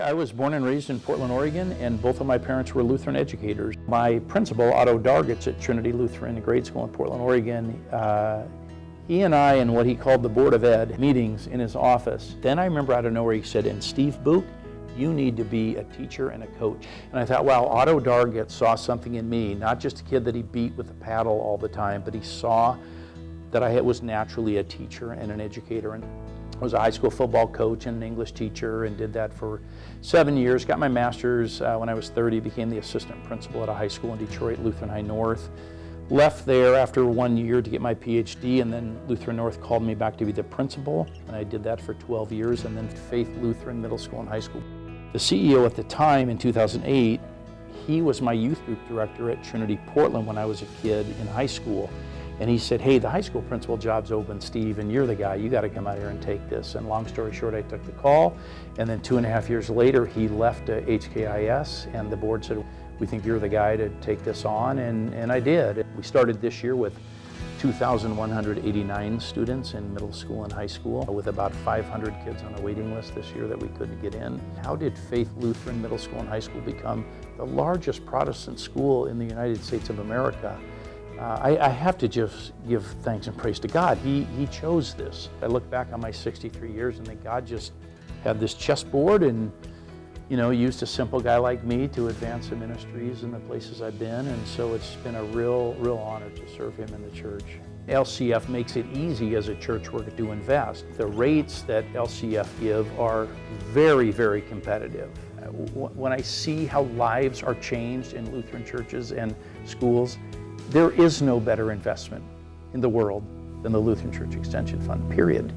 I was born and raised in Portland, Oregon, and both of my parents were Lutheran educators. My principal, Otto Dargitz at Trinity Lutheran Grade School in Portland, Oregon, he and I, in what he called the Board of Ed meetings in his office, then I remember out of nowhere he said, "And Steve Buuck, you need to be a teacher and a coach." And I thought, wow, Otto Dargitz saw something in me, not just a kid that he beat with a paddle all the time, but he saw that I was naturally a teacher and an educator. And I was a high school football coach and an English teacher and did that for 7 years. Got my master's when I was 30, became the assistant principal at a high school in Detroit, Lutheran High North. Left there after 1 year to get my PhD, and then Lutheran North called me back to be the principal, and I did that for 12 years, and then Faith Lutheran Middle School and High School. The CEO at the time, in 2008, he was my youth group director at Trinity Portland when I was a kid in high school. And he said, "Hey, the high school principal job's open, Steve, and you're the guy. You got to come out here and take this." And long story short, I took the call. And then 2.5 years later, he left HKIS, and the board said, "We think you're the guy to take this on," and I did. We started this year with 2,189 students in middle school and high school, with about 500 kids on a waiting list this year that we couldn't get in. How did Faith Lutheran Middle School and High School become the largest Protestant school in the United States of America? I have to just give thanks and praise to God. He chose this. I look back on my 63 years and think God just had this chessboard and used a simple guy like me to advance the ministries in the places I've been, and so it's been a real honor to serve him in the church. LCEF makes it easy as a church worker to invest. The rates that LCEF give are very, very competitive. When I see how lives are changed in Lutheran churches and schools, there is no better investment in the world than the Lutheran Church Extension Fund, period.